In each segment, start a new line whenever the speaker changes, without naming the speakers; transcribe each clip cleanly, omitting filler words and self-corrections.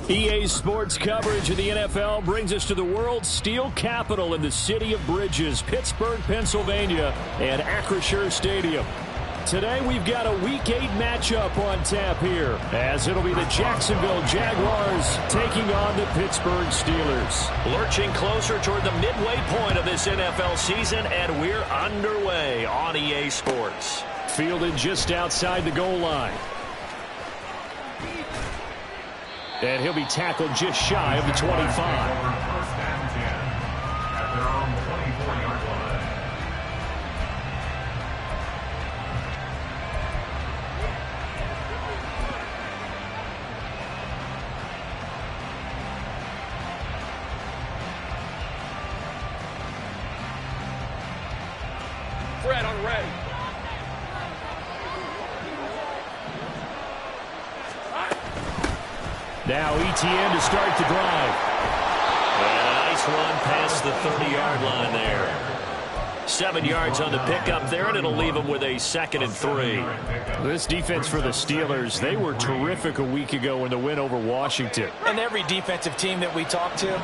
EA Sports coverage of the NFL brings us to the world's steel capital in the city of bridges, Pittsburgh, Pennsylvania, and Acrisure Stadium. Today we've got a Week 8 matchup on tap here, as it'll be the Jacksonville Jaguars taking on the Pittsburgh Steelers.
Lurching closer toward the midway point of this NFL season, and we're underway on EA Sports.
Fielded just outside the goal line. And he'll be tackled just shy of the 25.
Fred on the ready.
Now ETN to start the drive.
And a nice run past the 30-yard line there. 7 yards on the pickup there, and it'll leave them with a 2nd and 3.
This defense for the Steelers, they were terrific a week ago in the win over Washington.
And every defensive team that we talk to,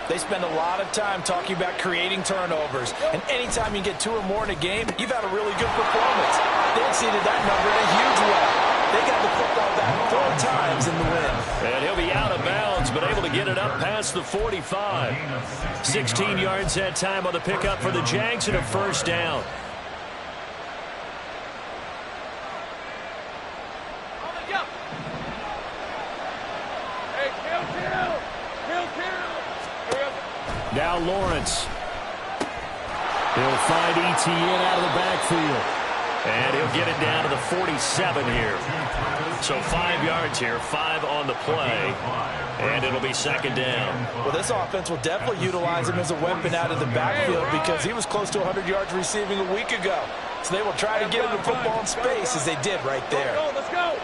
they spend a lot of time talking about creating turnovers. And anytime you get 2 or more in a game, you've had a really good performance. They exceeded that number in a huge way. They got the football back 4 times in the win.
And he'll be out of bounds, but able to get it up past the 45. 16 yards that time on the pickup for the Jags and a first down.
Now Lawrence. He'll find ETN out of the backfield.
And he'll get it down to the 47 here. So 5 yards here, 5 on the play. And it'll be 2nd down.
Well, this offense will definitely utilize him as a weapon out of the backfield because he was close to 100 yards receiving a week ago. So they will try to get him the football in space as they did right there.
Let's go.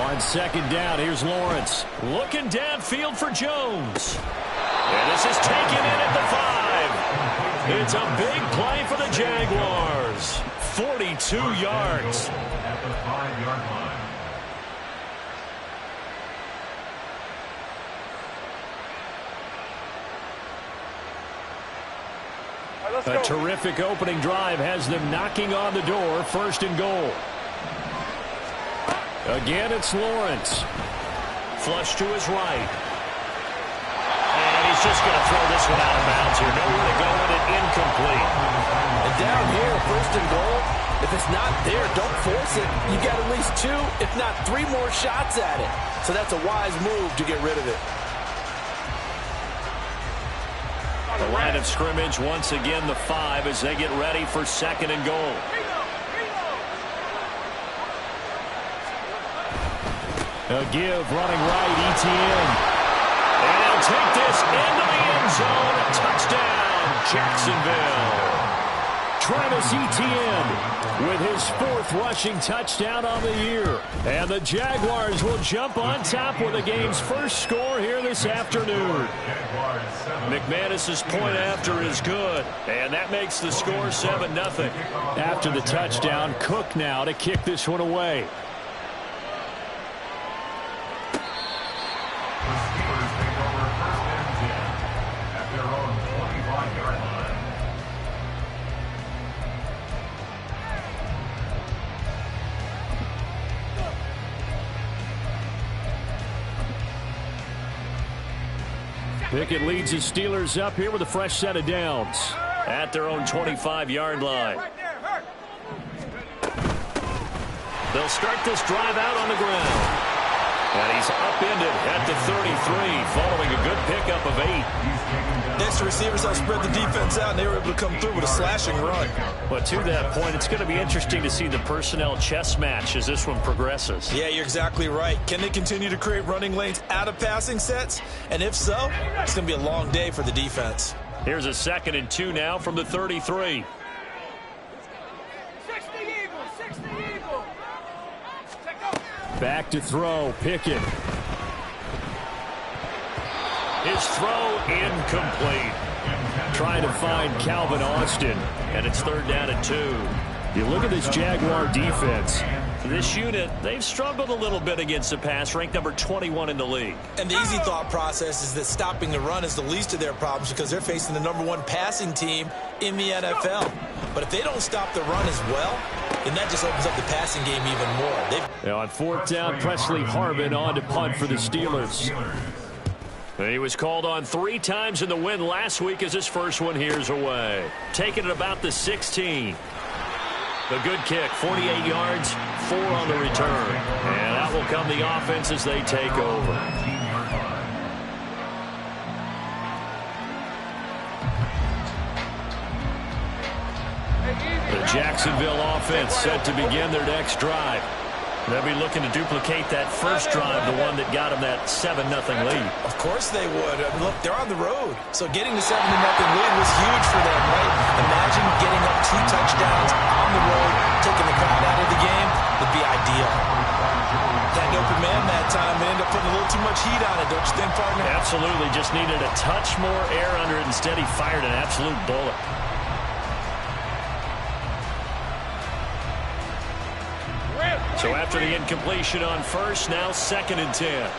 On 2nd down, here's Lawrence.
Looking downfield for Jones. And this is taken in at the 5. It's a big play for the Jaguars. 42 yards.
At the 5-yard line.
A terrific opening drive has them knocking on the door. 1st and goal. Again, it's Lawrence.
Flush to his right. And he's just going to throw this one out of bounds here. Nowhere to go with it. Incomplete.
And down here, 1st and goal, if it's not there, don't force it. You got at least 2, if not 3 more shots at it. So that's a wise move to get rid of it.
The line of scrimmage, once again, the 5 as they get ready for 2nd and goal.
A give, running right, ETN.
And he'll take this into the end zone. A touchdown, Jacksonville.
Travis Etienne with his 4th rushing touchdown on the year. And the Jaguars will jump on top with the game's first score here this afternoon.
McManus's point after is good. And that makes the score 7-0.
After the touchdown, Cook now to kick this one away. Pickett leads his Steelers up here with a fresh set of downs.
At their own 25-yard line. They'll start this drive out on the ground. And he's upended at the 33 following a good pickup of 8.
Next, receivers have spread the defense out, and they were able to come through with a slashing run.
But to that point, it's going to be interesting to see the personnel chess match as this one progresses.
Yeah, you're exactly right. Can they continue to create running lanes out of passing sets? And if so, it's going to be a long day for the defense.
Here's a 2nd and 2 now from the 33.
60 Eagles, 60 Eagles.
Back to throw, Pickett.
His throw incomplete.
Trying to find Calvin Austin.
And it's 3rd down and 2.
You look at this Jaguar defense.
This unit, they've struggled a little bit against the pass, ranked number 21 in the league.
And the easy thought process is that stopping the run is the least of their problems because they're facing the #1 passing team in the NFL. But if they don't stop the run as well, then that just opens up the passing game even more.
Now on 4th down, Presley Harvin on to punt for the Steelers.
He was called on 3 times in the win last week as his first one here's away. Taking it about the 16. The good kick, 48 yards, 4 on the return. And out will come the offense as they take over. The Jacksonville offense set to begin their next drive. They'll be looking to duplicate that first drive, the one that got them that 7-0 lead.
Of course they would. I mean, look, they're on the road. So getting the 7-0 lead was huge for them, right? Imagine getting up 2 touchdowns on the road, taking the crowd out of the game would be ideal. Had an open man that time and ended up putting a little too much heat on it, don't you think, partner?
Absolutely. Just needed a touch more air under it. Instead, he fired an absolute bullet. So after the incompletion on first, now 2nd and 10.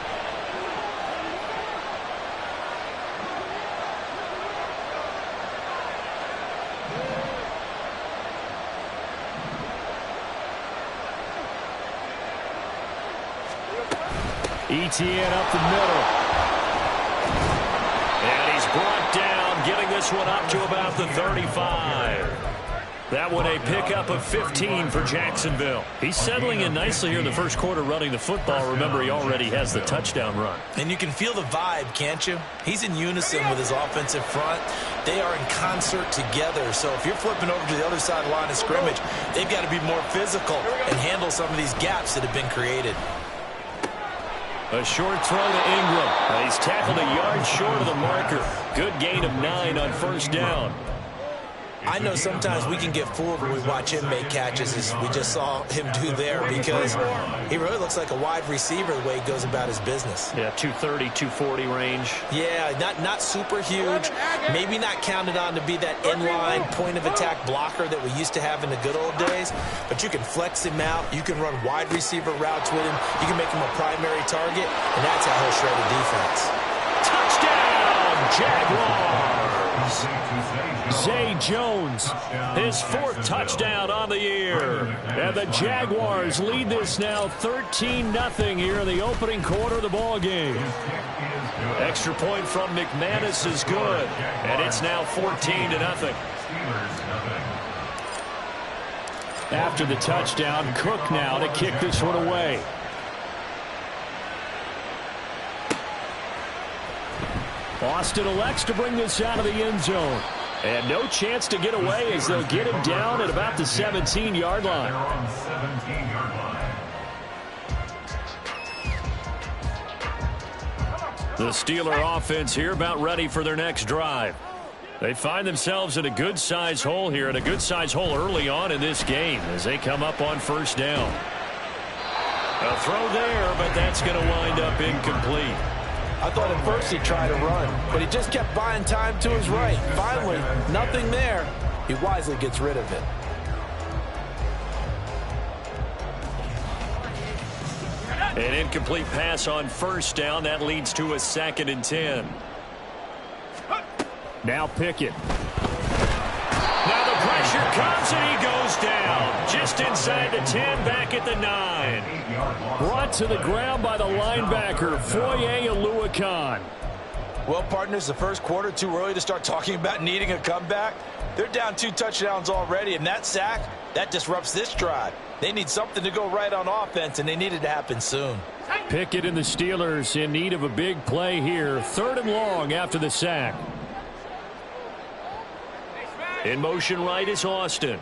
ETN up the middle.
And he's brought down, getting this one up to about the 35. That one a pickup of 15 for Jacksonville.
He's settling in nicely here in the first quarter running the football. Remember, he already has the touchdown run.
And you can feel the vibe, can't you? He's in unison with his offensive front. They are in concert together. So if you're flipping over to the other side of the line of scrimmage, they've got to be more physical and handle some of these gaps that have been created.
A short throw to Ingram. He's tackled a yard short of the marker. Good gain of 9 on first down.
I know sometimes we can get fooled when we watch him make catches, as we just saw him do there, because he really looks like a wide receiver the way he goes about his business.
Yeah, 230, 240 range.
Yeah, not super huge. Maybe not counted on to be that inline point-of-attack blocker that we used to have in the good old days, but you can flex him out. You can run wide receiver routes with him. You can make him a primary target, and that's how he'll shred a defense.
Touchdown, Jaguars!
Zay Jones,
his 4th touchdown on the year.
And the Jaguars lead this now 13-0 here in the opening quarter of the ball game.
Extra point from McManus is good, and it's now 14-0.
After the touchdown, Cook now to kick this one away. Austin elects to bring this out of the end zone. And no chance to get away as they'll get him down at about the 17-yard line.
The Steeler offense here about ready for their next drive. They find themselves in a good-sized hole here, and a good-sized hole early on in this game as they come up on first down. A throw there, but that's going to wind up incomplete.
I thought at first he'd try to run, but he just kept buying time to his right. Finally, nothing there. He wisely gets rid of it.
An incomplete pass on first down. That leads to a 2nd and 10.
Now Pickett.
Now the pressure comes and he goes down. Just inside the 10, back at the 9.
Brought to the ground by the linebacker, Foye Oluokun.
Well, partners, the first quarter, too early to start talking about needing a comeback. They're down 2 touchdowns already, and that sack, that disrupts this drive. They need something to go right on offense, and they need it to happen soon.
Pickett and the Steelers in need of a big play here. 3rd and long after the sack.
In motion right is Austin.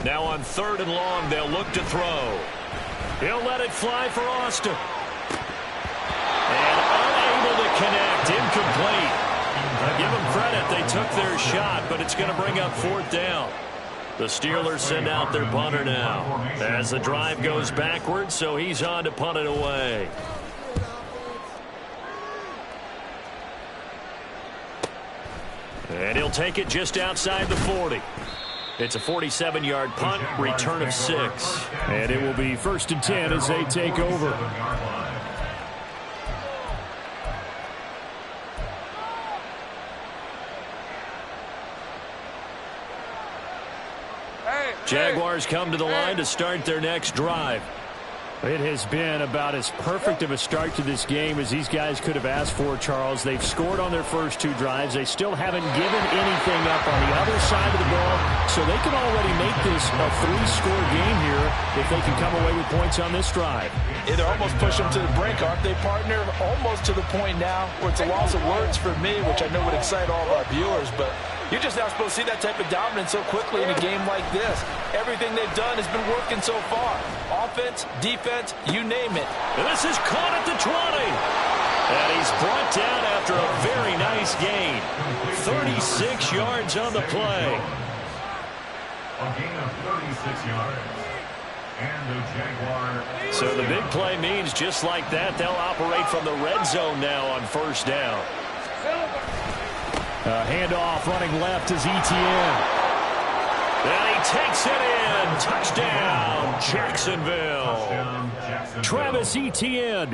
Now on 3rd and long, they'll look to throw. He'll let it fly for Austin. And unable to connect, incomplete. I give them credit, they took their shot, but it's going to bring up 4th down. The Steelers send out their punter now as the drive goes backwards, so he's on to punt it away.
And he'll take it just outside the 40. It's a 47-yard punt, return of 6. And it will be 1st and 10 as they take over. Jaguars come to the line to start their next drive. It has been about as perfect of a start to this game as these guys could have asked for, Charles. They've scored on their first 2 drives. They still haven't given anything up on the other side of the ball, so they can already make this a 3-score game here if they can come away with points on this drive.
They're almost pushing them to the brink, aren't they, partner? Almost to the point now where it's a loss of words for me, which I know would excite all of our viewers, but you're just not supposed to see that type of dominance so quickly in a game like this. Everything they've done has been working so far. Offense, defense, you name it.
And this is caught at the 20. And he's brought down after a very nice gain. 36 yards on the play.
A gain of 36 yards. And the Jaguar.
So the big play means just like that, they'll operate from the red zone now on 1st down. Handoff running left is Etienne. And he takes it in. Touchdown, Jacksonville. Travis Etienne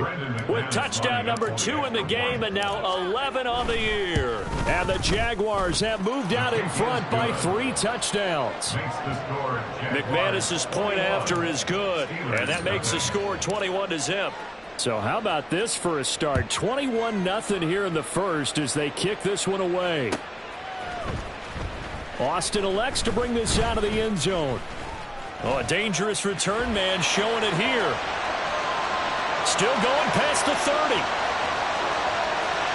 with touchdown number 2 in the game and now 11 on the year. And the Jaguars have moved out in front by 3 touchdowns. McManus's point after is good, and that makes the score 21-0. So how about this for a start? 21-0 here in the first as they kick this one away. Austin elects to bring this out of the end zone. Oh, a dangerous return man showing it here. Still going past the 30.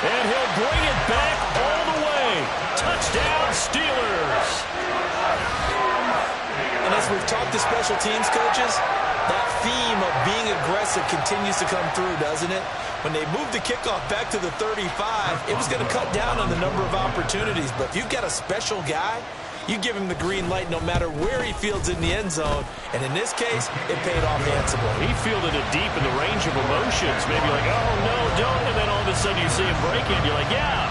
And he'll bring it back all the way. Touchdown, Steelers.
And as we've talked to special teams coaches, that theme of being aggressive continues to come through, doesn't it? When they moved the kickoff back to the 35, it was going to cut down on the number of opportunities. But if you've got a special guy, you give him the green light no matter where he fields in the end zone. And in this case, it paid off handsomely.
He fielded it deep in the range of emotions. Maybe like, oh, no, don't. And then all of a sudden you see him break it. You're like, yeah,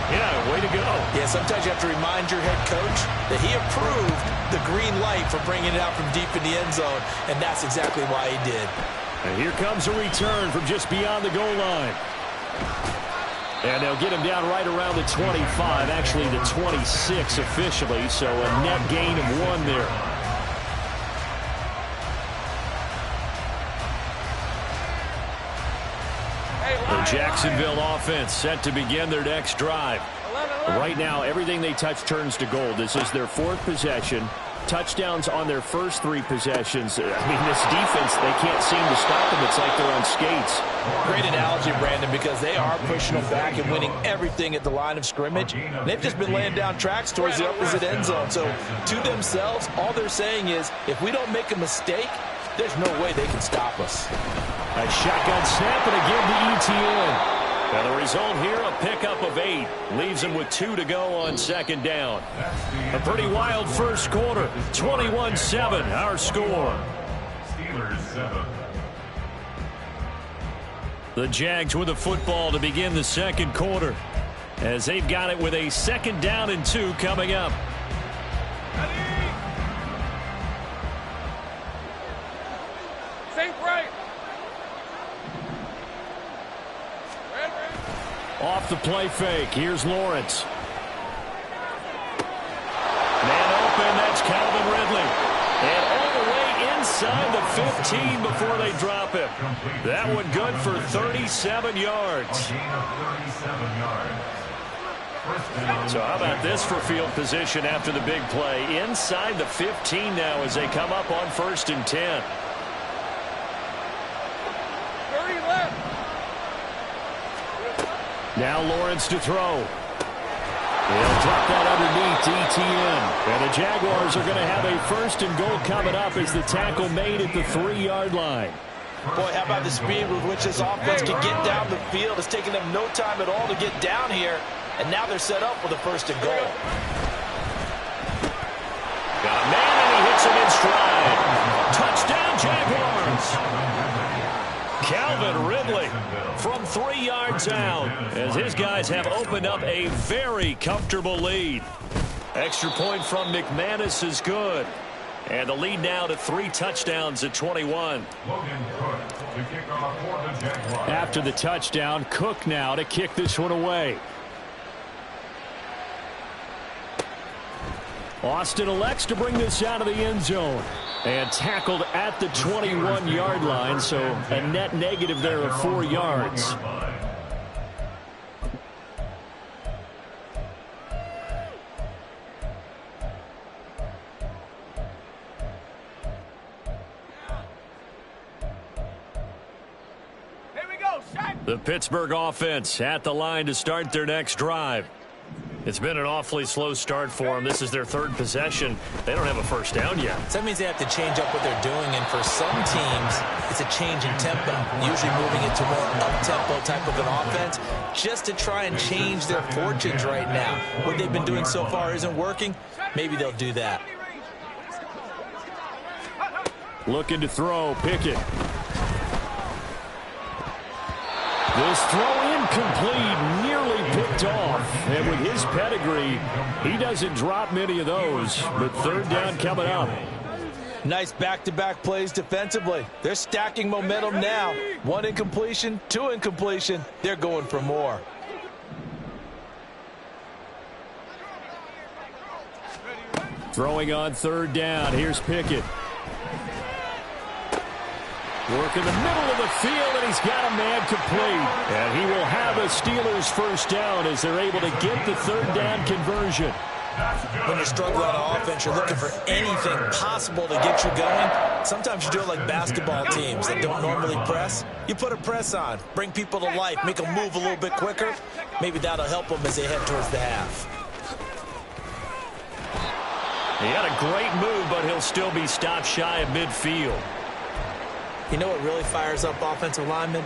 way to go.
Yeah, sometimes you have to remind your head coach that he approved the green light for bringing it out from deep in the end zone. And that's exactly why he did.
And here comes a return from just beyond the goal line. And they'll get him down right around the 25, actually the 26 officially, so a net gain of 1 there. The Jacksonville offense set to begin their next drive. Right now, everything they touch turns to gold. This is their 4th possession. Touchdowns on their first 3 possessions. I mean, this defense, they can't seem to stop them. It's like they're on skates.
Great analogy, Brandon, because they are pushing them back and winning everything at the line of scrimmage. They've just been laying down tracks towards the opposite end zone. So to themselves, all they're saying is, if we don't make a mistake, there's no way they can stop us.
A shotgun snap and again to Etienne. Now the result here, a pickup of 8. Leaves him with 2 to go on 2nd down. A pretty wild first quarter. 21-7, our score.
Steelers 7.
The Jags with the football to begin the 2nd quarter, as they've got it with a 2nd down and 2 coming up.
Think right.
Off the play fake. Here's Lawrence. Man open. That's Calvin Ridley. And all the way inside the 15 before they drop him. That one good for 37 yards. So how about this for field position after the big play? Inside the 15 now as they come up on 1st and 10.
30 left.
Now Lawrence to throw. He'll drop that underneath to Etienne. And the Jaguars are going to have a 1st and goal coming up as the tackle made at the 3-yard line.
Boy, how about the speed with which this offense can get down the field? It's taking them no time at all to get down here. And now they're set up with a 1st and goal.
Got a man and he hits him in stride. Touchdown Jaguars. Calvin Ridley from 3 yards out as his guys have opened up a very comfortable lead.
Extra point from McManus is good. And the lead now to 3 touchdowns at 21.
After the touchdown, Cook now to kick this one away. Austin elects to bring this out of the end zone. And tackled at the 21-yard line, so a net negative there of 4 yards. The Pittsburgh offense at the line to start their next drive. It's been an awfully slow start for them. This is their 3rd possession. They don't have a first down yet.
So that means they have to change up what they're doing, and for some teams, it's a change in tempo, usually moving into more up-tempo type of an offense just to try and change their fortunes right now. What they've been doing so far isn't working. Maybe they'll do that.
Looking to throw, Pickett. This throw incomplete, nearly picked off. And with his pedigree, he doesn't drop many of those. But 3rd down coming up.
Nice back-to-back plays defensively. They're stacking momentum now. 1 incompletion, 2 incompletion. They're going for more.
Throwing on 3rd down. Here's Pickett. Work in the middle of the field, and he's got a man complete. And he will have a Steelers first down as they're able to get the 3rd down conversion.
When you struggle on offense, you're looking for anything possible to get you going. Sometimes you do it like basketball teams that don't normally press. You put a press on, bring people to life, make them move a little bit quicker. Maybe that'll help them as they head towards the half.
He had a great move, but he'll still be stopped shy of midfield.
You know what really fires up offensive linemen?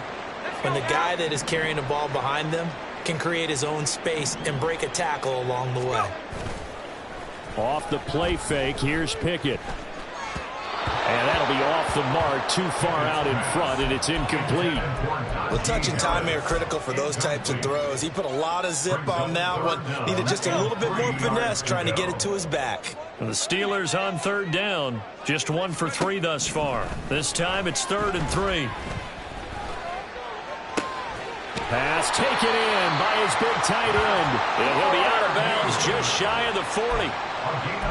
When the guy that is carrying the ball behind them can create his own space and break a tackle along the way.
Off the play fake, here's Pickett. And that'll be off the mark, too far out in front, and it's incomplete.
Well, touch and timing are critical for those types of throws. He put a lot of zip on that one. Needed just a little bit more finesse trying to get it to his back.
And the Steelers on 3rd down. Just 1 for 3 thus far. This time it's 3rd and 3.
Pass taken in by his big tight end.
And he'll be out of bounds just shy of the 40.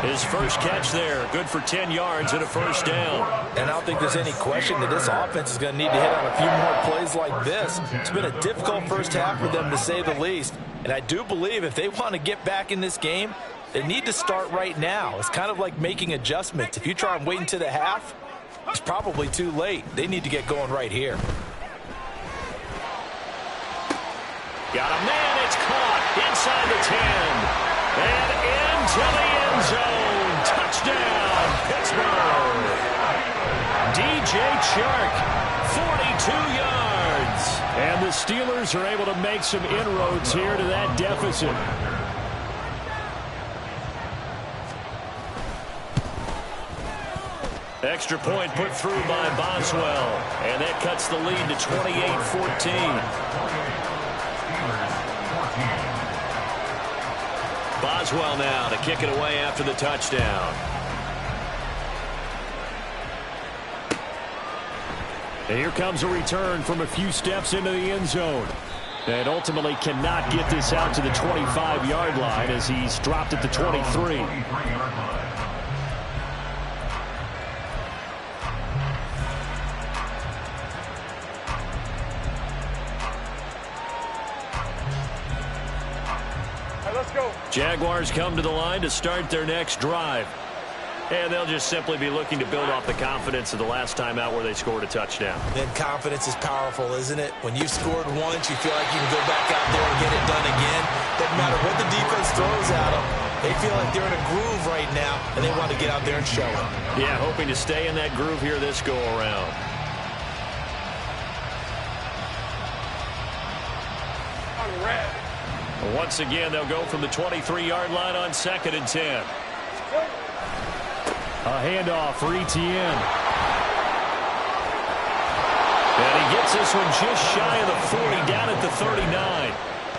His first catch there, good for 10 yards and a first down.
And I don't think there's any question that this offense is going to need to hit on a few more plays like this. It's been a difficult first half for them, to say the least. And I do believe if they want to get back in this game, they need to start right now. It's kind of like making adjustments. If you try and wait until the half, it's probably too late. They need to get going right here.
Got a man, it's caught inside the 10. And into the end zone. Touchdown, Pittsburgh. DJ Chark, 42 yards.
And the Steelers are able to make some inroads here to that deficit.
Extra point put through by Boswell. And that cuts the lead to 28-14. Boswell now to kick it away after the touchdown.
And here comes a return from a few steps into the end zone. And ultimately cannot get this out to the 25-yard line as he's dropped at the 23. Jaguars come to the line to start their next drive.
And they'll just simply be looking to build off the confidence of the last time out where they scored a touchdown.
Then confidence is powerful, isn't it? When you've scored once, you feel like you can go back out there and get it done again. Doesn't matter what the defense throws at them. They feel like they're in a groove right now, and they want to get out there and show it.
Yeah, hoping to stay in that groove here this go-around. Once again, they'll go from the 23-yard line on 2nd and 10.
A handoff for Etienne.
And he gets this one just shy of the 40, down at the 39.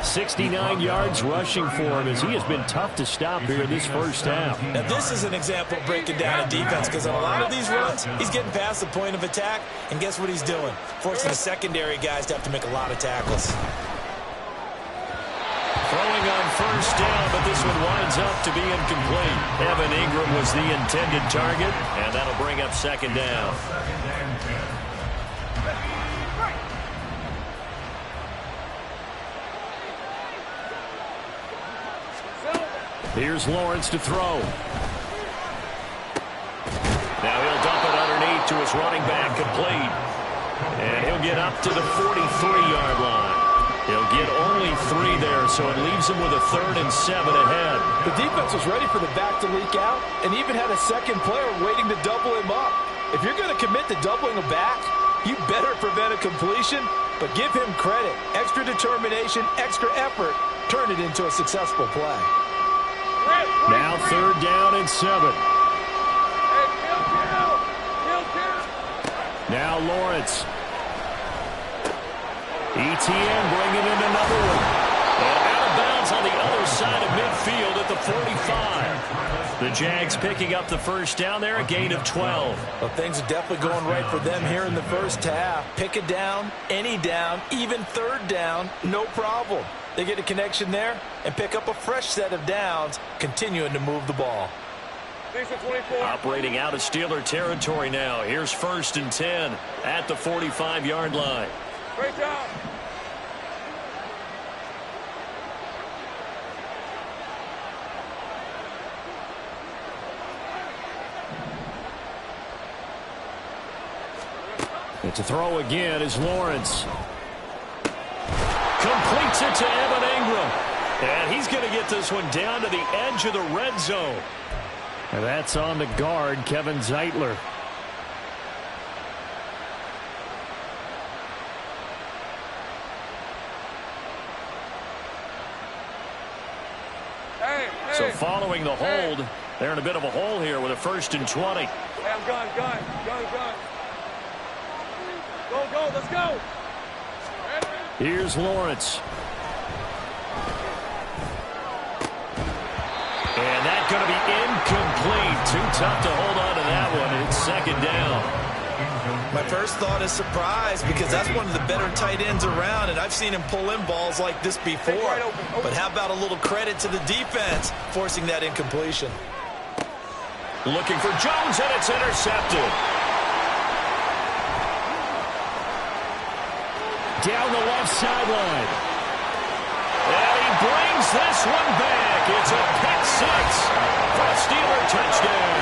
69 yards rushing for him as he has been tough to stop here in this first half.
Now, this is an example of breaking down a defense because on a lot of these runs, he's getting past the point of attack, and guess what he's doing? Forcing the secondary guys to have to make a lot of tackles.
Throwing on first down, but this one winds up to be incomplete. Evan Ingram was the intended target, and that'll bring up second down.
Here's Lawrence to throw.
Now he'll dump it underneath to his running back, complete. And he'll get up to the 43-yard line. He'll get only 3 there, so it leaves him with a 3rd and 7 ahead.
The defense was ready for the back to leak out and even had a second player waiting to double him up. If you're going to commit to doubling a back, you better prevent a completion, but give him credit. Extra determination, extra effort, turn it into a successful play.
Now 3rd down and 7. Now Lawrence. ETN bringing in another one.
And out of bounds on the other side of midfield at the 45. The Jags picking up the first down there, a gain of 12.
Well, things are definitely going right for them here in the first half. Pick a down, any down, even 3rd down, no problem. They get a connection there and pick up a fresh set of downs, continuing to move the ball.
Operating out of Steeler territory now. Here's 1st and 10 at the 45-yard line.
Great job.
And to throw again is Lawrence.
Completes it to Evan Ingram. And he's going to get this one down to the edge of the red zone.
And that's on the guard, Kevin Zeitler.
So following the hold, they're in a bit of a hole here with a 1st and 20.
Hey, I'm gun. Go, let's go.
Here's Lawrence.
And that's going to be incomplete. Too tough to hold on to that one. It's 2nd down.
My first thought is surprise because that's one of the better tight ends around, and I've seen him pull in balls like this before. But how about a little credit to the defense forcing that incompletion?
Looking for Jones, and it's intercepted.
Down the left sideline.
And he brings this one back. It's a pick 6 for a Steeler touchdown.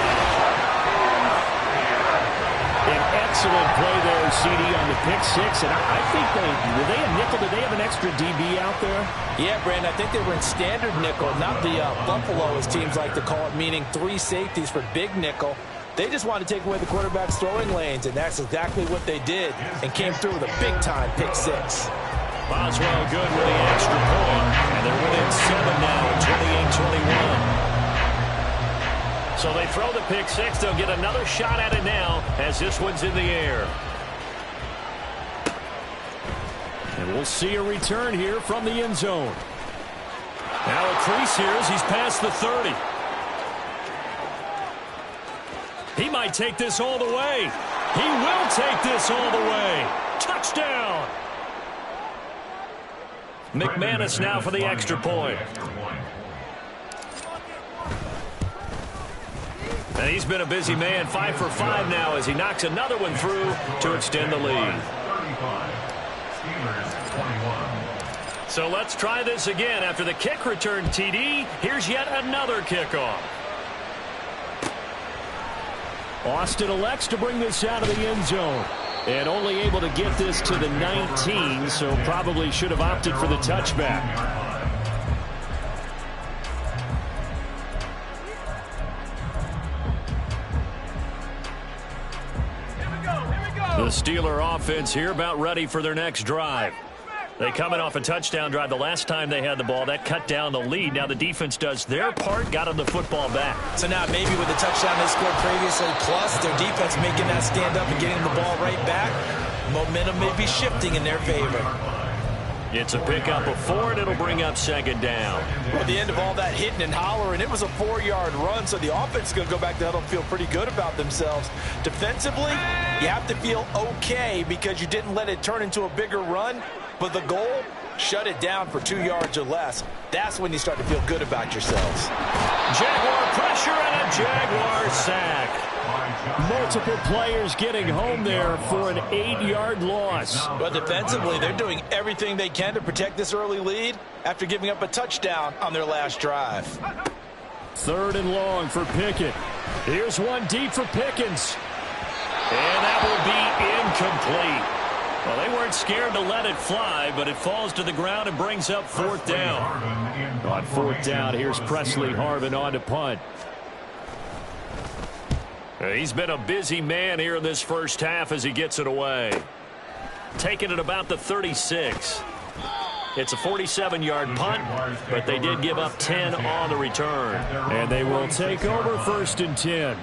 An excellent play there, CD, on the pick 6. And I think were they a nickel? Did they have an extra DB out there?
Yeah, Brandon, I think they were in standard nickel, not the Buffalo, as teams like to call it, meaning 3 safeties for big nickel. They just wanted to take away the quarterback's throwing lanes, and that's exactly what they did, and came through with a big-time pick 6.
Boswell good with the extra point, and they're within 7 now, 28-21. So they throw the pick 6. They'll get another shot at it now as this one's in the air.
And we'll see a return here from the end zone.
Now a crease here as he's past the 30. He might take this all the way. He will take this all the way. Touchdown! McManus now for the extra point. And he's been a busy man, 5 for 5 now as he knocks another one through to extend the lead. So let's try this again. After the kick return TD, here's yet another kickoff.
Austin elects to bring this out of the end zone. And only able to get this to the 19, so probably should have opted for the touchback.
The Steeler offense here about ready for their next drive. They coming off a touchdown drive the last time they had the ball. That cut down the lead. Now the defense does their part, got them the football back.
So now maybe with the touchdown they scored previously, plus their defense making that stand up and getting the ball right back, momentum may be shifting in their favor.
It's a pickup of 4, and it'll bring up second down.
At the end of all that hitting and hollering, it was a 4-yard run, so the offense is going to go back to huddle and feel pretty good about themselves. Defensively, you have to feel okay because you didn't let it turn into a bigger run, but the goal, shut it down for 2 yards or less. That's when you start to feel good about yourselves.
Jaguar pressure and a Jaguar sack.
Multiple players getting home there for an 8-yard loss.
But defensively, they're doing everything they can to protect this early lead after giving up a touchdown on their last drive.
3rd and long for Pickett. Here's one deep for Pickens.
And that will be incomplete. Well, they weren't scared to let it fly, but it falls to the ground and brings up 4th down.
On 4th down, here's Presley Harvin on to punt.
He's been a busy man here in this first half as he gets it away. Taking it about the 36. It's a 47-yard punt, but they did give up 10 on the return.
And they will take over 1st and 10.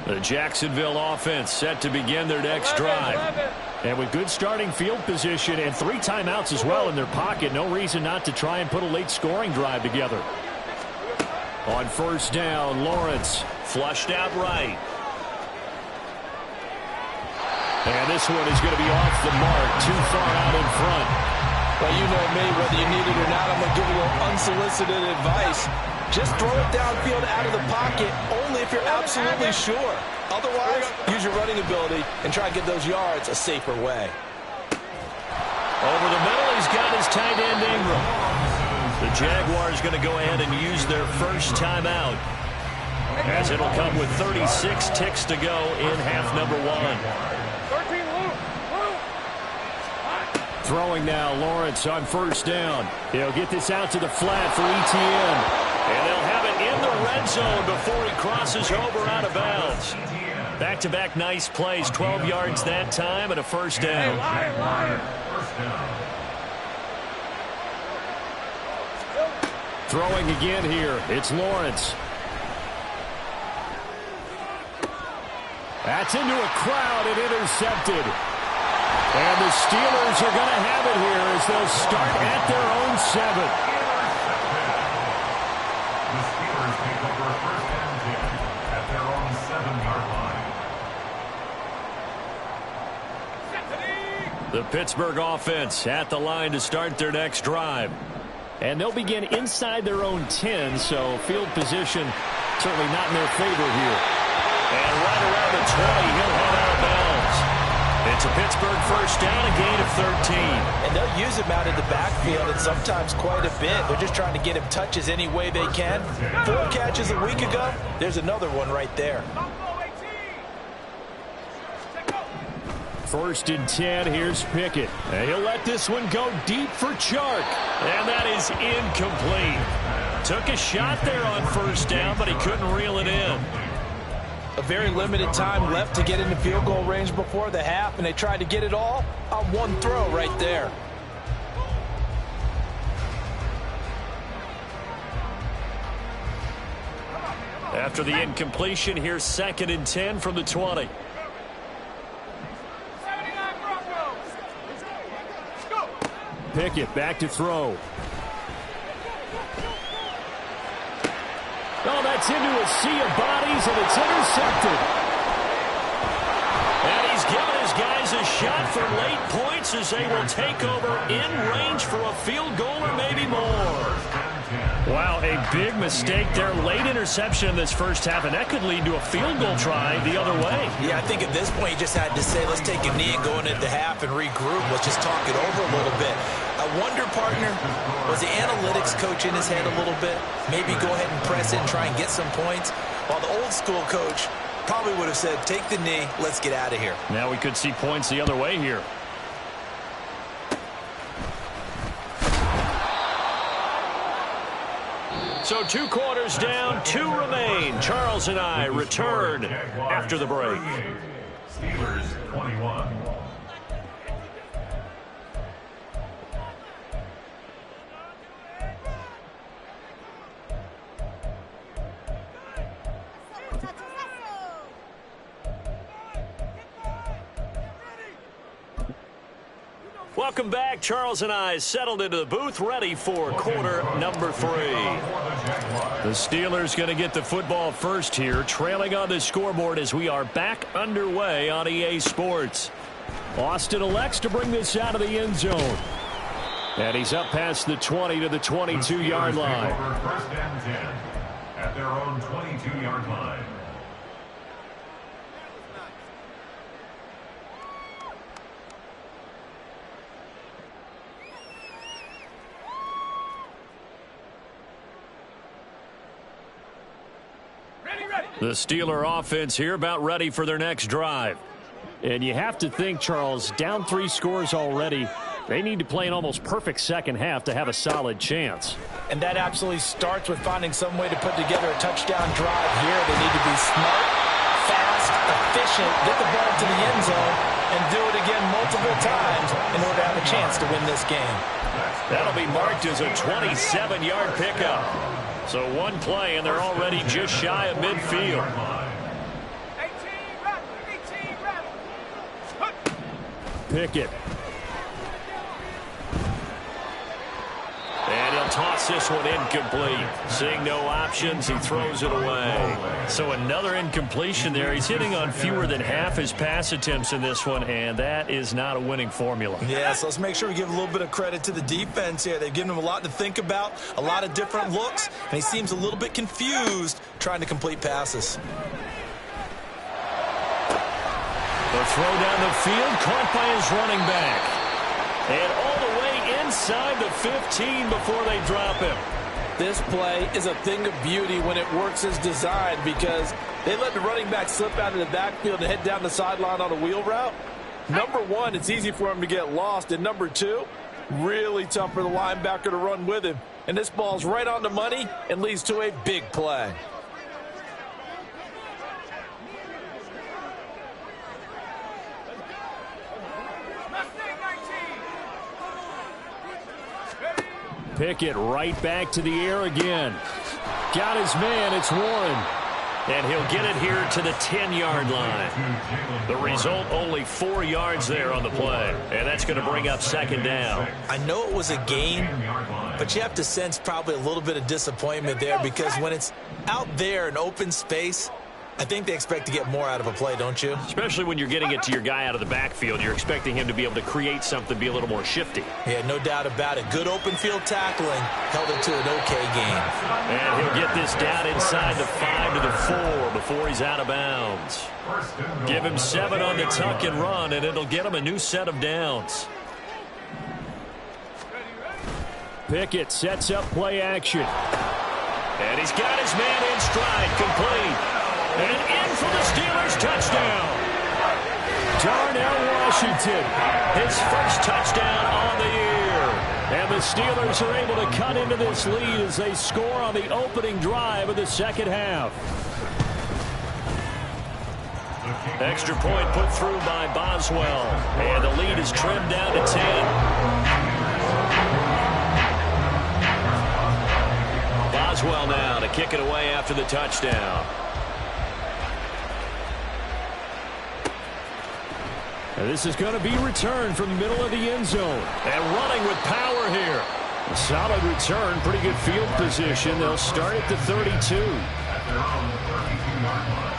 The Jacksonville offense set to begin their next drive. And with good starting field position and 3 timeouts as well in their pocket, no reason not to try and put a late scoring drive together. On 1st down, Lawrence
flushed out right.
And this one is going to be off the mark, too far out in front.
Well, you know me, whether you need it or not, I'm going to give you a little unsolicited advice. Just throw it downfield out of the pocket only if you're absolutely sure. Otherwise, use your running ability and try and get those yards a safer way.
Over the middle, he's got his tight end Ingram. The Jaguars going to go ahead and use their first timeout, as it'll come with 36 ticks to go in half number 1.
Throwing now, Lawrence on 1st down. He'll get this out to the flat for ETN.
And they'll have it in the red zone before he crosses over out of bounds. Back-to-back nice plays, 12 yards that time and a 1st down.
Throwing again here, it's Lawrence. That's into a crowd and intercepted. And the Steelers are going to have it here as they'll start at their own 7.
The Steelers take over 1st and 10 at their own 7-yard line.
The Pittsburgh offense at the line to start their next drive. And they'll begin inside their own 10, so field position certainly not in their favor here.
And right around the 20, he'll head out of bounds. It's a Pittsburgh 1st down, a gain of 13.
And they'll use him out in the backfield and sometimes quite a bit. They're just trying to get him touches any way they can. 4 catches a week ago. There's another one right there.
1st and 10, here's Pickett. And he'll let this one go deep for Chark.
And that is incomplete. Took a shot there on 1st down, but he couldn't reel it in.
A very limited time left to get into field goal range before the half, and they tried to get it all on one throw right there.
After the incompletion, here's 2nd and 10 from the 20.
Pickett back to throw. Oh, that's into a sea of bodies, and it's intercepted.
And he's given his guys a shot for late points as they will take over in range for a field goal or maybe more.
Wow, a big mistake there. Late interception in this first half, and that could lead to a field goal try the other way.
Yeah, I think at this point you just had to say, let's take a knee and go into the half and regroup. Let's just talk it over a little bit. I wonder, partner, was the analytics coach in his head a little bit? Maybe go ahead and press it and try and get some points? While the old school coach probably would have said, take the knee, let's get out of here.
Now we could see points the other way here.
So 2 quarters down, 2 remain. Charles and I return after the break.
Steelers 21.
Welcome back. Charles and I settled into the booth, ready for quarter number 3.
The Steelers going to get the football first here, trailing on the scoreboard as we are back underway on EA Sports. Austin elects to bring this out of the end zone. And he's up past the 20 to the 22-yard line.
First and 10 at their own 22-yard line.
The Steeler offense here about ready for their next drive. And you have to think, Charles, down 3 scores already. They need to play an almost perfect second half to have a solid chance.
And that absolutely starts with finding some way to put together a touchdown drive here. They need to be smart, fast, efficient, get the ball to the end zone, and do it again multiple times in order to have a chance to win this game.
That'll be marked as a 27-yard pickup. So one play, and they're already just shy of midfield.
Pickett.
And he'll toss this one incomplete. Seeing no options, he throws it away.
So another incompletion there. He's hitting on fewer than half his pass attempts in this one, and that is not a winning formula.
Yeah, so let's make sure we give a little bit of credit to the defense here. They've given him a lot to think about, a lot of different looks, and he seems a little bit confused trying to complete passes.
The throw down the field, caught by his running back.
And all the way inside the 15 before they drop him.
This play is a thing of beauty when it works as designed because they let the running back slip out of the backfield and head down the sideline on a wheel route. Number one, it's easy for him to get lost. And number two, really tough for the linebacker to run with him. And this ball's right on the money and leads to a big play.
Pickett right back to the air again. Got his man. It's Warren.
And he'll get it here to the 10-yard line. The result, only 4 yards there on the play. And that's going to bring up second down.
I know it was a gain, but you have to sense probably a little bit of disappointment there because when it's out there in open space, I think they expect to get more out of a play, don't you?
Especially when you're getting it to your guy out of the backfield. You're expecting him to be able to create something, be a little more shifty.
Yeah, no doubt about it. Good open field tackling held it to an okay game.
And he'll get this down inside the 5 to the 4 before he's out of bounds.
Give him 7 on the tuck and run, and it'll get him a new set of downs. Pickett sets up play action.
And he's got his man in stride, complete. And in for the Steelers, touchdown.
Darnell Washington,
His first touchdown on the year.
and the Steelers are able to cut into this lead as they score on the opening drive of the second half.
Extra point put through by Boswell. And the lead is trimmed down to 10. Boswell now to kick it away after the touchdown.
And this is going to be returned from the middle of the end zone.
And running with power here.
A solid return, pretty good field position. They'll start at the 32.
At their own 32-yard line.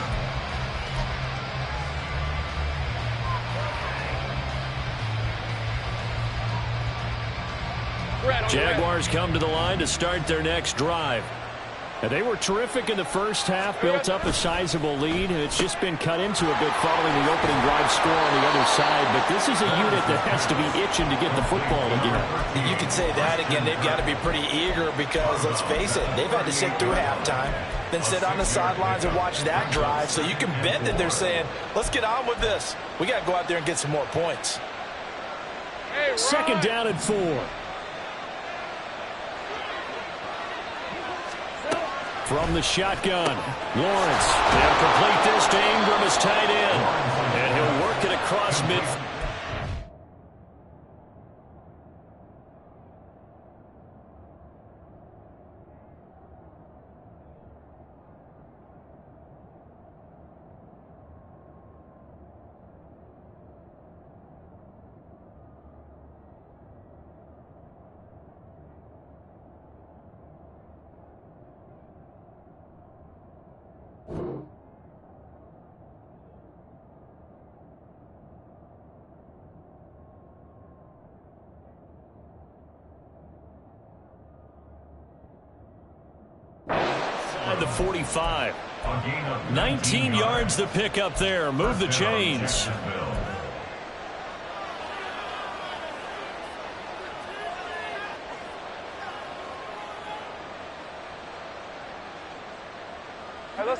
Jaguars come to the line to start their next drive. And they were terrific in the first half, built up a sizable lead, and it's just been cut into a bit following the opening drive score on the other side. But this is a unit that has to be itching to get the football again.
You could say that again. They've got to be pretty eager because, let's face it, they've had to sit through halftime, then sit on the sidelines and watch that drive. So you can bet that they're saying, let's get on with this. We got to go out there and get some more points.
Second down and 4. From the shotgun, Lawrence.
They'll complete this to Ingram as tight end. And he'll work it across mid. inside the 45. 19 yards to pick up there. Move the chains.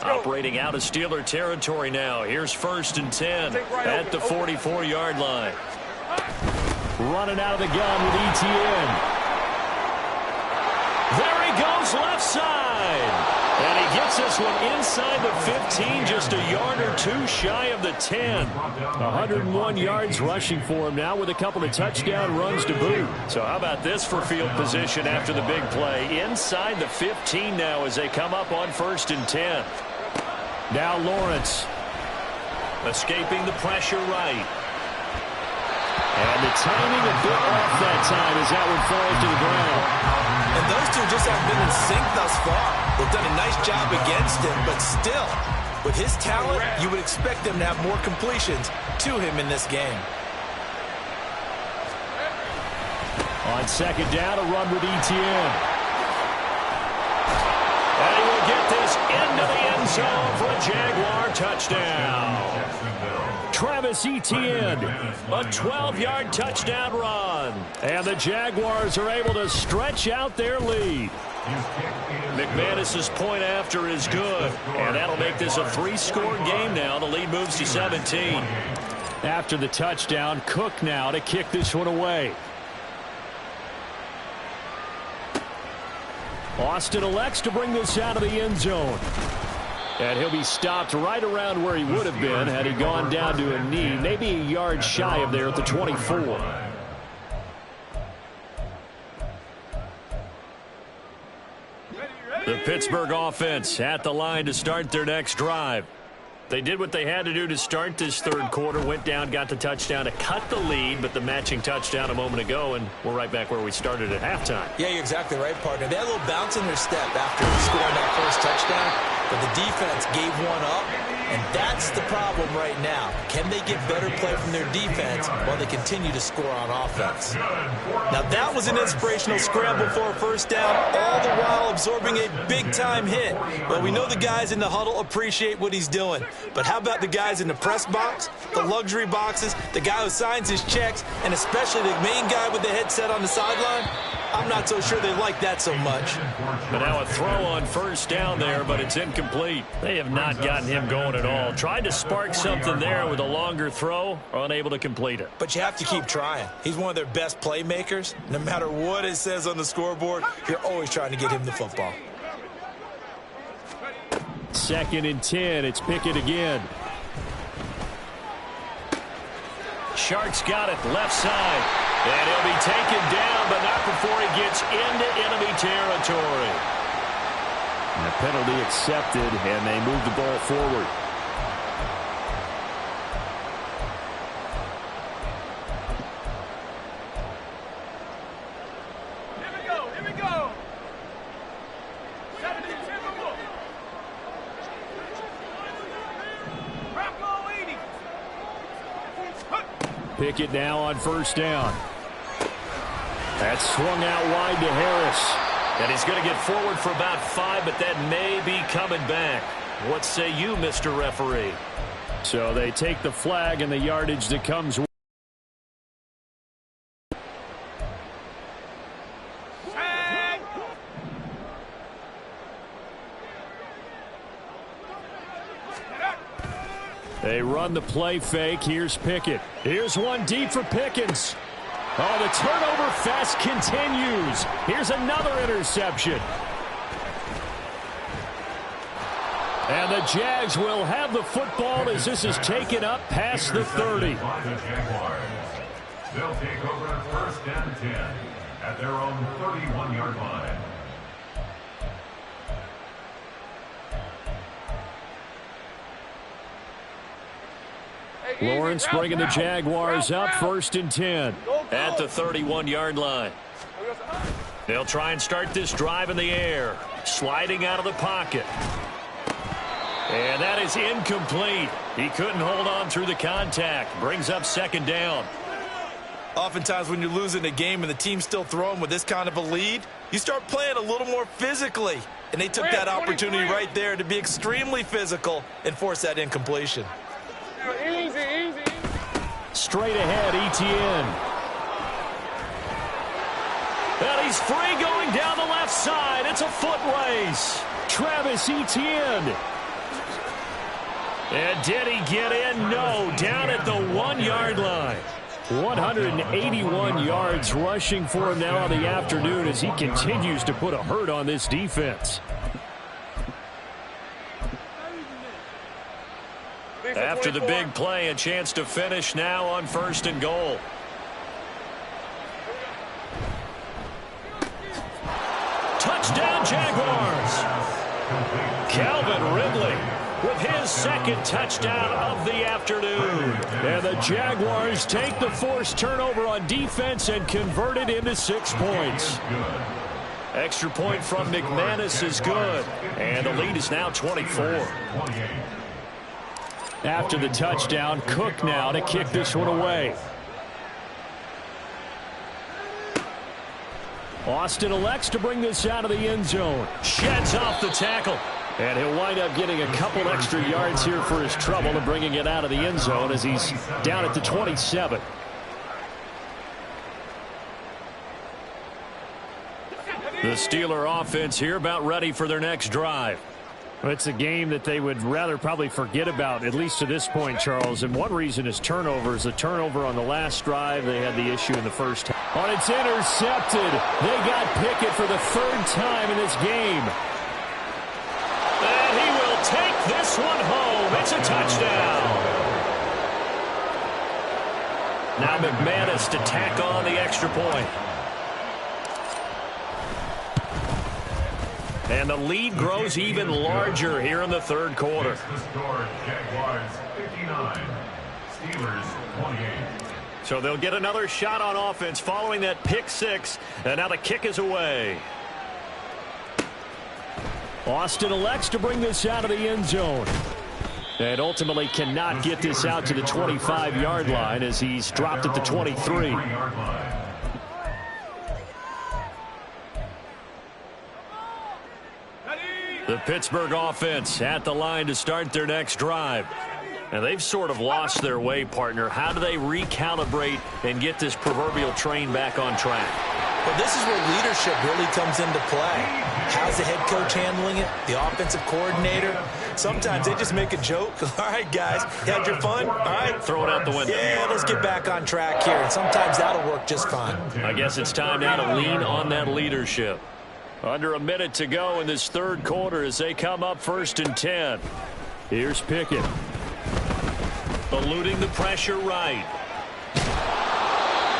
Operating out of Steeler territory now. Here's 1st and 10 at the 44-yard line.
Running out of the gun with ETN.
There he goes, left side. And he gets this one inside the 15, just a yard or two shy of the 10.
101 yards rushing for him now with a couple of touchdown runs to boot.
So how about this for field position after the big play? Inside the 15 now as they come up on 1st and 10.
Now Lawrence.
Escaping the pressure right.
And the timing a bit off that time as that one falls to the ground.
And those two just haven't been in sync thus far. They've done a nice job against him, but still, with his talent, you would expect them to have more completions to him in this game.
On 2nd down, a run with ETN.
And he will get this into the end zone for a Jaguar touchdown.
Travis Etienne,
a 12-yard touchdown run.
And the Jaguars are able to stretch out their lead.
McManus's point after is good, and that'll make this a 3-score game now. The lead moves to 17.
After the touchdown, Cook now to kick this one away. Austin elects to bring this out of the end zone. And he'll be stopped right around where he would have been had he gone down to a knee, maybe a yard shy of there at the 24.
The Pittsburgh offense at the line to start their next drive. They did what they had to do to start this 3rd quarter, went down, got the touchdown to cut the lead, but the matching touchdown a moment ago, and we're right back where we started at halftime.
Yeah, you're exactly right, partner. They had a little bounce in their step after scoring that first touchdown, but the defense gave one up, and that's the problem right now. Can they get better play from their defense while they continue to score on offense? Now, that was an inspirational scramble for a 1st down, all the while absorbing a big-time hit. Well, we know the guys in the huddle appreciate what he's doing, but how about the guys in the press box, the luxury boxes, the guy who signs his checks, and especially the main guy with the headset on the sideline? I'm not so sure they like that so much.
But now a throw on 1st down there, but it's incomplete. They have not gotten him going at all. Tried to spark something there with a longer throw, unable to complete it.
But you have to keep trying. He's one of their best playmakers. No matter what it says on the scoreboard, you're always trying to get him the football.
2nd and 10. It's Pickett again.
Shark's got it left side. And he'll be taken down, but not before he gets into enemy territory.
And the penalty accepted, and they move the ball forward.
Here we go. 70,
Pickett now on 1st down. That's swung out wide to Harris.
And he's going to get forward for about 5, but that may be coming back. What say you, Mr. Referee?
So they take the flag and the yardage that comes with. They run the play fake. Here's Pickett. Here's one deep for Pickens. Oh, the turnover fest continues. Here's another interception. And the Jags will have the football as this is taken up past the 30.
They'll take over 1st and 10 at their own 31-yard line.
Lawrence bringing the Jaguars up 1st and 10.
At the 31-yard line. They'll try and start this drive in the air. Sliding out of the pocket. And that is incomplete. He couldn't hold on through the contact. Brings up 2nd down.
Oftentimes when you're losing a game and the team's still throwing with this kind of a lead, you start playing a little more physically. And they took that opportunity right there to be extremely physical and force that incompletion.
Easy.
Straight ahead, Etienne.
And he's free going down the left side. It's a foot race.
Travis Etienne.
And did he get in? No, down at the 1-yard line.
181 yards rushing for him now on the afternoon as he continues to put a hurt on this defense.
After the big play, a chance to finish now on 1st and goal. Touchdown, Jaguars. Calvin Ridley with his 2nd touchdown of the afternoon.
And the Jaguars take the forced turnover on defense and convert it into 6 points.
Extra point from McManus is good. And the lead is now 24.
After the touchdown, Cook now to kick this one away. Austin elects to bring this out of the end zone.
Sheds off the tackle.
And he'll wind up getting a couple extra yards here for his trouble and bringing it out of the end zone as he's down at the 27.
The Steeler offense here about ready for their next drive.
It's a game that they would rather probably forget about, at least to this point, Charles. And one reason is turnovers. The turnover on the last drive, they had the issue in the first half. On it's intercepted. They got Pickett for the 3rd time in this game.
And he will take this one home. It's a touchdown. Now McManus to tack on the extra point. And the lead grows even larger here in the 3rd quarter.
The score, Jaguars 59, Steelers 28.
So they'll get another shot on offense following that pick 6. And now the kick is away.
Austin elects to bring this out of the end zone. And ultimately cannot get this out to the 25-yard line as he's dropped at the 23.
The Pittsburgh offense at the line to start their next drive. And they've sort of lost their way, partner. How do they recalibrate and get this proverbial train back on track?
Well, this is where leadership really comes into play. How's the head coach handling it? The offensive coordinator? Sometimes they just make a joke. All right, guys, you had your fun? All right.
Throw it out the window.
Yeah, let's get back on track here. And sometimes that'll work just fine.
I guess it's time now to lean on that leadership.
Under a minute to go in this 3rd quarter as they come up 1st and 10. Here's Pickett.
Eluding the pressure right.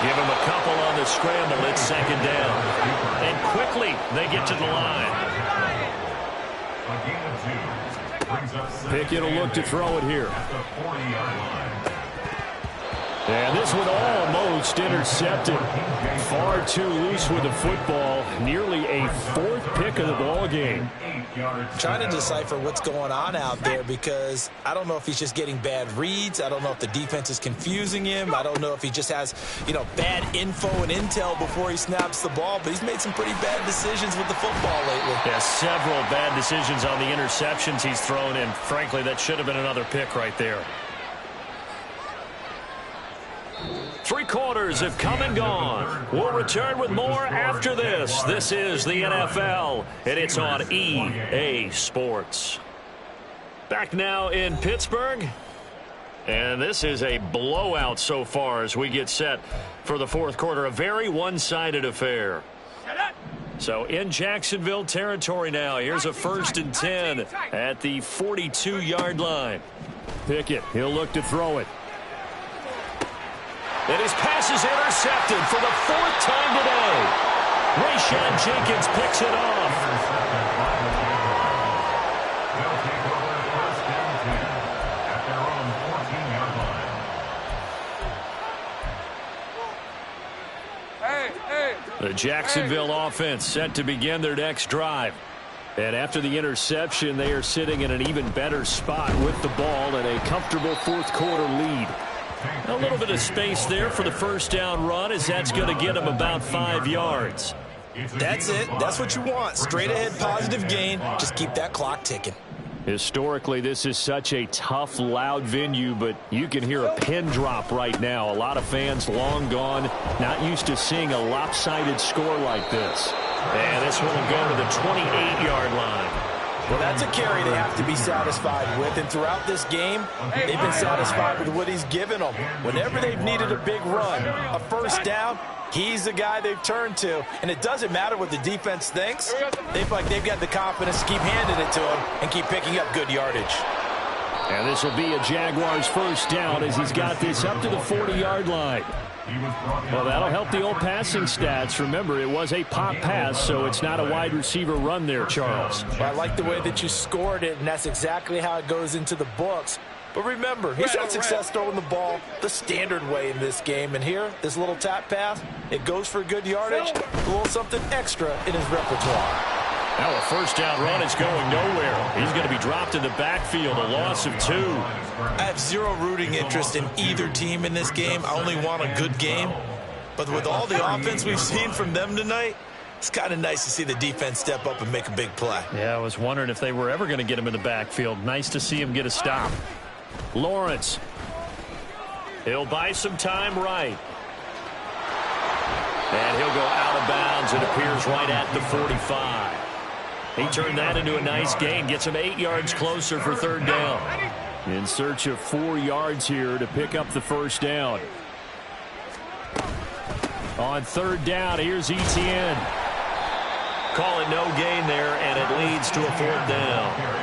Give him a couple on the scramble. It's 2nd down. And quickly they get to the line.
Pickett will look to throw it here.
At the 40-yard line.
And this one almost intercepted. Far too loose with the football. Nearly a 4th pick of the ball game.
Trying to decipher what's going on out there because I don't know if he's just getting bad reads. I don't know if the defense is confusing him. I don't know if he just has, bad info and intel before he snaps the ball. But he's made some pretty bad decisions with the football lately.
Yeah, several bad decisions on the interceptions he's thrown in. Frankly, that should have been another pick right there.
3 quarters have come and gone. We'll return with more after this. This is the NFL, and it's on EA Sports.
Back now in Pittsburgh. And this is a blowout so far as we get set for the 4th quarter. A very one-sided affair. So in Jacksonville territory now. Here's a 1st and 10 at the 42-yard line.
Pickett, he'll look to throw it.
And his pass is intercepted for the 4th time today. Rayshon Jenkins picks it off.
They'll take over 1st and 10 at their own 14-yard line.
The Jacksonville offense set to begin their next drive. And after the interception, they are sitting in an even better spot with the ball and a comfortable 4th quarter lead.
A little bit of space there for the 1st down run as that's going to get him about 5 yards.
That's it. That's what you want. Straight ahead positive gain. Just keep that clock ticking.
Historically, this is such a tough, loud venue, but you can hear a pin drop right now. A lot of fans long gone, not used to seeing a lopsided score like this.
And this one will go to the 28-yard line.
Well, that's a carry they have to be satisfied with. And throughout this game, they've been satisfied with what he's given them. Whenever they've needed a big run, a first down, he's the guy they've turned to. And it doesn't matter what the defense thinks. They feel like they've got the confidence to keep handing it to him and keep picking up good yardage.
And this will be a Jaguars first down as he's got this up to the 40-yard line. Well, that'll help the old passing stats. Remember, it was a pop pass, so it's not a wide receiver run there, Charles.
Well, I like the way that you scored it, and that's exactly how it goes into the books. But remember, he's had success throwing the ball the standard way in this game. And here, this little tap pass, it goes for good yardage, a little something extra in his repertoire.
Now a first down run is going nowhere. He's going to be dropped in the backfield, a loss of 2.
I have zero rooting interest in either team in this game. I only want a good game. But with all the offense we've seen from them tonight, it's kind of nice to see the defense step up and make a big play.
Yeah, I was wondering if they were ever going to get him in the backfield. Nice to see him get a stop.
Lawrence.
He'll buy some time right. And he'll go out of bounds. It appears right at the 45. He turned that into a nice gain. Gets him 8 yards closer for third down.
In search of 4 yards here to pick up the first down. On third down, here's Etienne.
Call it no gain there, and it leads to a fourth down.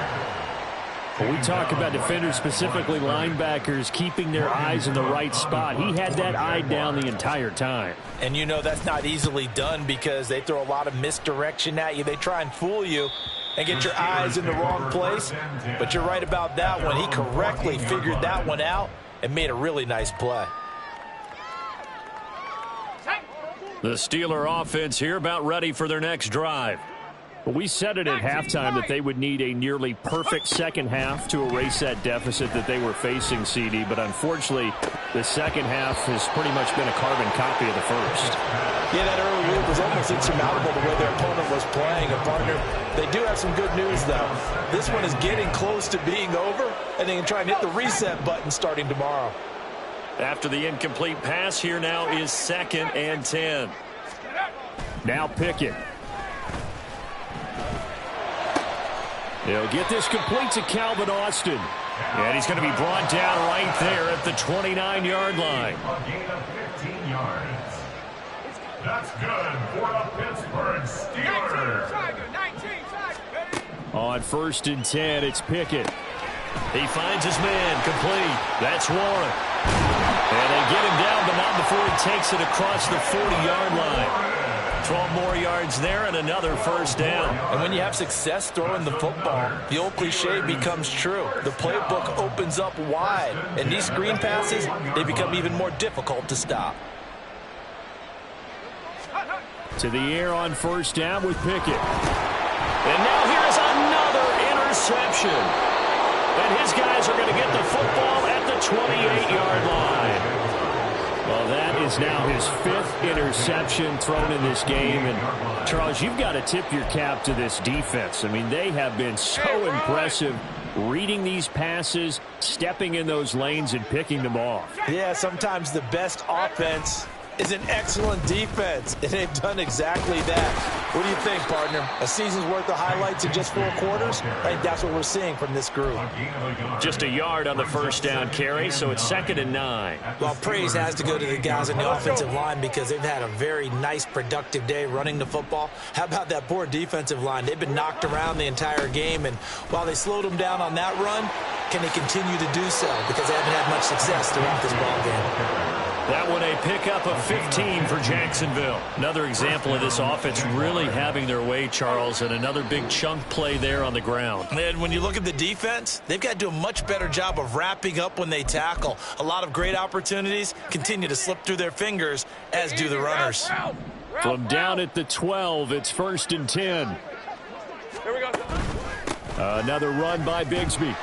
When we talk about defenders, specifically linebackers, keeping their eyes in the right spot. He had that eye down the entire time.
And you know that's not easily done because they throw a lot of misdirection at you. They try and fool you and get your eyes in the wrong place. But you're right about that one. He correctly figured that one out and made a really nice play.
The Steeler offense here about ready for their next drive. But we said it at halftime that they would need a nearly perfect second half to erase that deficit that they were facing, CD. But unfortunately, the second half has pretty much been a carbon copy of the first.
Yeah, that early lead was almost insurmountable the way their opponent was playing. And partner, they do have some good news, though. This one is getting close to being over, and they can try and hit the reset button starting tomorrow.
After the incomplete pass, here now is 2nd and 10.
Now Pickett. He'll get this complete to Calvin Austin. And he's going to be brought down right there at the 29-yard line.
A gain of 15 yards. That's good for the Pittsburgh Steelers.
On 1st and 10, it's Pickett.
He finds his man complete. That's Warren. And they get him down, but not before he takes it across the 40-yard line. 12 more yards there and another first down.
And when you have success throwing the football, the old cliche becomes true. The playbook opens up wide. And these screen passes, they become even more difficult to stop.
To the air on first down with Pickett.
And now here's another interception. And his guys are going to get the football at the 28-yard line.
Well, that is now his 5th interception thrown in this game. And, Charles, you've got to tip your cap to this defense. I mean, they have been so impressive reading these passes, stepping in those lanes, and picking them off.
Yeah, sometimes the best offense is an excellent defense, and they've done exactly that. What do you think, partner? A season's worth of highlights in just 4 quarters? I think that's what we're seeing from this group.
Just a yard on the first down carry, so it's 2nd and 9.
Well, praise has to go to the guys on the offensive line because they've had a very nice, productive day running the football. How about that poor defensive line? They've been knocked around the entire game, and while they slowed them down on that run, can they continue to do so? Because they haven't had much success throughout this ball game.
That one a pickup of 15 for Jacksonville.
Another example of this offense really having their way, Charles, and another big chunk play there on the ground.
And when you look at the defense, they've got to do a much better job of wrapping up when they tackle. A lot of great opportunities continue to slip through their fingers, as do the runners.
From down at the 12, it's 1st and 10.
Here we go.
Another run by Bigsby.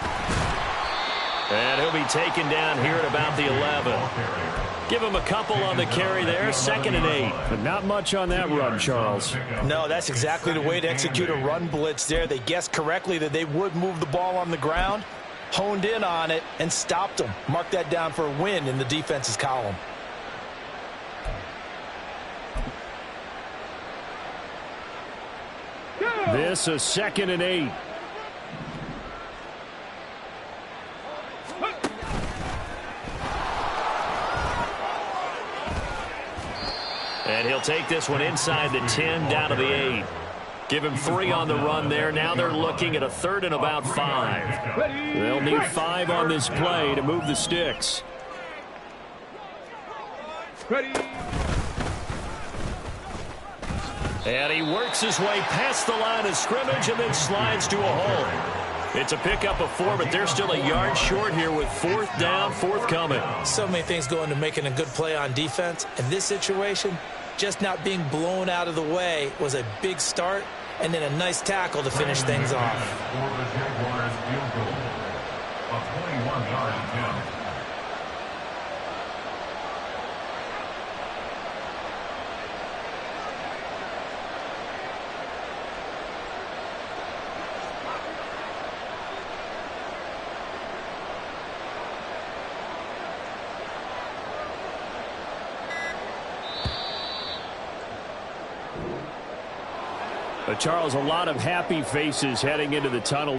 And he'll be taken down here at about the 11.
Give him a couple on the carry there, 2nd and 8. But not much on that run, Charles.
No, that's exactly the way to execute a run blitz there. They guessed correctly that they would move the ball on the ground, honed in on it, and stopped them. Mark that down for a win in the defense's column.
This is 2nd and 8. And he'll take this one inside the 10, down to the 8. Give him 3 on the run there. Now they're looking at a 3rd and about 5. They'll need 5 on this play to move the sticks. And he works his way past the line of scrimmage and then slides to a hole. It's a pickup of 4, but they're still a yard short here with 4th down, 4th coming.
So many things go into making a good play on defense. In this situation, just not being blown out of the way was a big start, and then a nice tackle to finish things off.
For the Jaguars field goal, a 21-yard attempt.
Charles, a lot of happy faces heading into the tunnel.